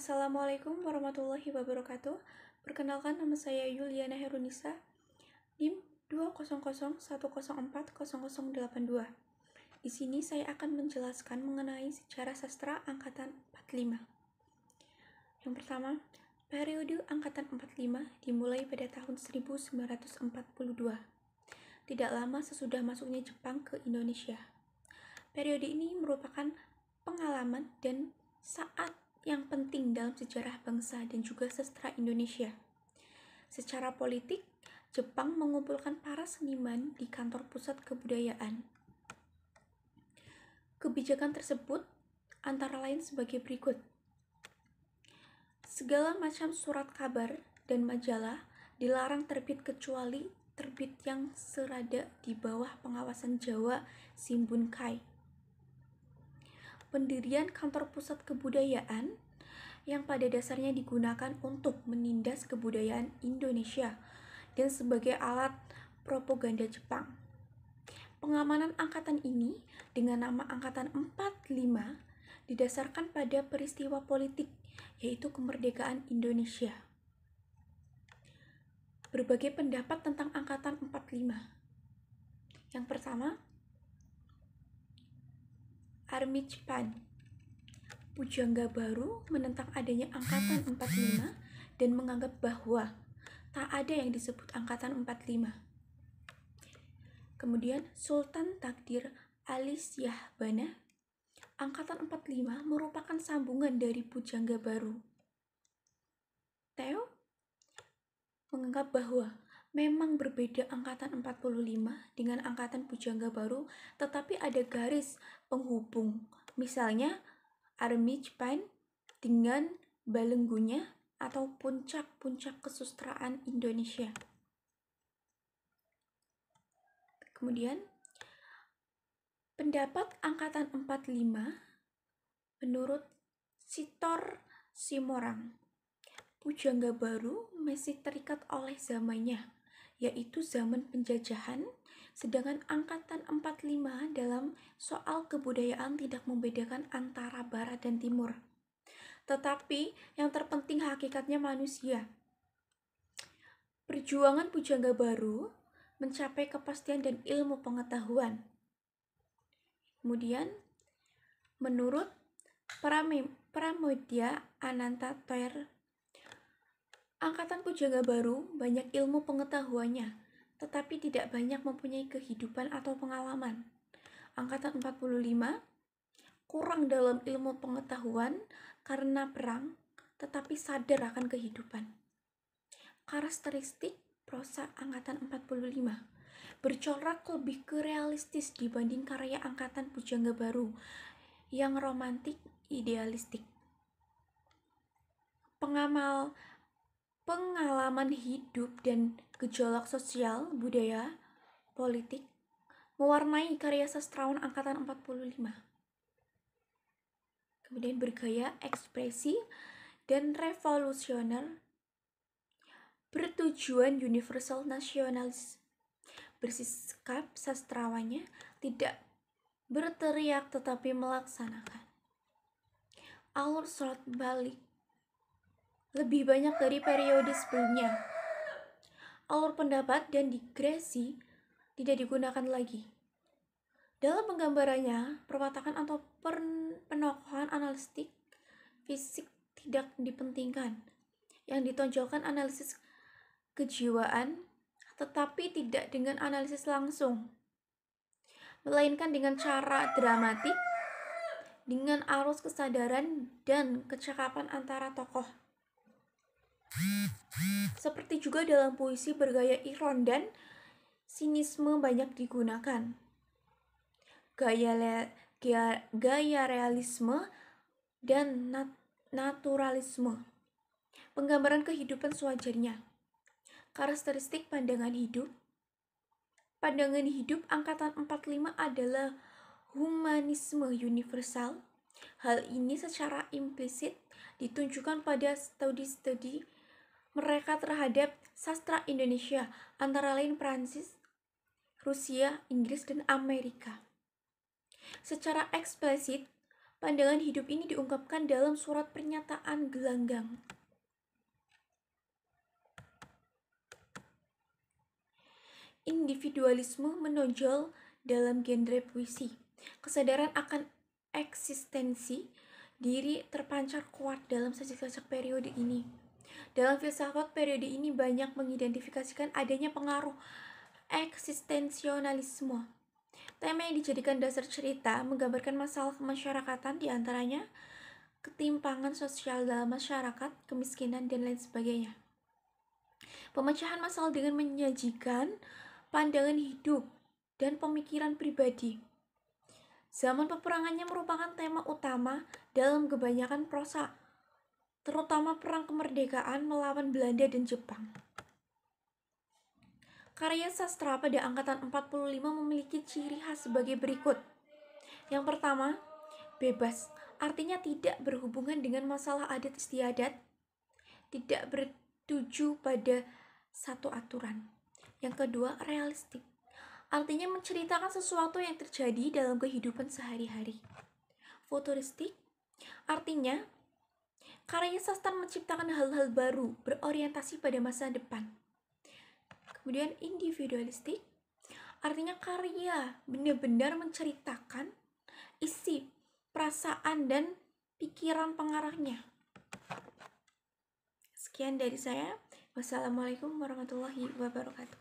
Assalamualaikum warahmatullahi wabarakatuh. Perkenalkan, nama saya Yuliana Herunisa, NIM 20010040082. Di sini saya akan menjelaskan mengenai sejarah sastra angkatan 45. Yang pertama, periode angkatan 45 dimulai pada tahun 1942. Tidak lama sesudah masuknya Jepang ke Indonesia. Periode ini merupakan pengalaman dan saat yang penting dalam sejarah bangsa dan juga sastra Indonesia. Secara politik, Jepang mengumpulkan para seniman di kantor pusat kebudayaan. Kebijakan tersebut antara lain sebagai berikut. Segala macam surat kabar dan majalah dilarang terbit kecuali terbit yang serada di bawah pengawasan Jawa Shimbunkai. Pendirian kantor pusat kebudayaan yang pada dasarnya digunakan untuk menindas kebudayaan Indonesia dan sebagai alat propaganda Jepang. Pengamanan angkatan ini dengan nama Angkatan 45 didasarkan pada peristiwa politik, yaitu kemerdekaan Indonesia. Berbagai pendapat tentang Angkatan 45. Yang pertama, Armichpan. Pujangga Baru menentang adanya Angkatan 45 dan menganggap bahwa tak ada yang disebut Angkatan 45. Kemudian Sultan Takdir Ali Syahbana. Angkatan 45 merupakan sambungan dari Pujangga Baru. Theo menganggap bahwa memang berbeda Angkatan 45 dengan Angkatan Pujangga Baru, tetapi ada garis penghubung. Misalnya Armichpan dengan Balenggunya atau puncak-puncak kesusastraan Indonesia. Kemudian pendapat Angkatan 45 menurut Sitor Simorang, Pujangga Baru masih terikat oleh zamannya, yaitu zaman penjajahan, sedangkan Angkatan 45 dalam soal kebudayaan tidak membedakan antara Barat dan Timur. Tetapi yang terpenting hakikatnya manusia. Perjuangan Pujangga Baru mencapai kepastian dan ilmu pengetahuan. Kemudian, menurut Pramoedya Ananta Toer, Angkatan Pujangga Baru banyak ilmu pengetahuannya, tetapi tidak banyak mempunyai kehidupan atau pengalaman. Angkatan 45 kurang dalam ilmu pengetahuan karena perang, tetapi sadar akan kehidupan. Karakteristik prosa Angkatan 45 bercorak lebih ke realistis dibanding karya Angkatan Pujangga Baru yang romantik idealistik. Pengalaman hidup dan gejolak sosial, budaya, politik mewarnai karya sastrawan Angkatan 45. Kemudian bergaya ekspresi dan revolusioner, bertujuan universal nasionalis. Bersikap sastrawannya tidak berteriak tetapi melaksanakan. Alur sholat balik lebih banyak dari periode sebelumnya. Alur pendapat dan digresi tidak digunakan lagi. Dalam penggambarannya, perwatakan atau penokohan analitik fisik tidak dipentingkan. Yang ditonjolkan analisis kejiwaan, tetapi tidak dengan analisis langsung, melainkan dengan cara dramatik, dengan arus kesadaran dan kecakapan antara tokoh. Seperti juga dalam puisi bergaya iron dan sinisme banyak digunakan. Gaya realisme dan naturalisme. Penggambaran kehidupan sewajarnya. Karakteristik pandangan hidup. Pandangan hidup Angkatan 45 adalah humanisme universal. Hal ini secara implisit ditunjukkan pada studi-studi mereka terhadap sastra Indonesia, antara lain Prancis, Rusia, Inggris, dan Amerika. Secara eksplisit, Pandangan hidup ini diungkapkan dalam surat pernyataan gelanggang. Individualisme menonjol dalam genre puisi. Kesadaran akan eksistensi diri terpancar kuat dalam sajak-sajak periode ini. Dalam filsafat periode ini banyak mengidentifikasikan adanya pengaruh eksistensionalisme. Tema yang dijadikan dasar cerita menggambarkan masalah kemasyarakatan, diantaranya ketimpangan sosial dalam masyarakat, kemiskinan, dan lain sebagainya. Pemecahan masalah dengan menyajikan pandangan hidup dan pemikiran pribadi. Zaman peperangannya merupakan tema utama dalam kebanyakan prosa, terutama perang kemerdekaan melawan Belanda dan Jepang. Karya sastra pada angkatan 45 memiliki ciri khas sebagai berikut. Yang pertama, bebas, artinya tidak berhubungan dengan masalah adat istiadat, tidak bertuju pada satu aturan. Yang kedua, realistik, artinya menceritakan sesuatu yang terjadi dalam kehidupan sehari-hari. Futuristik, artinya karya sastra menciptakan hal-hal baru, berorientasi pada masa depan. Kemudian individualistik, artinya karya benar-benar menceritakan isi, perasaan, dan pikiran pengarangnya. Sekian dari saya. Wassalamualaikum warahmatullahi wabarakatuh.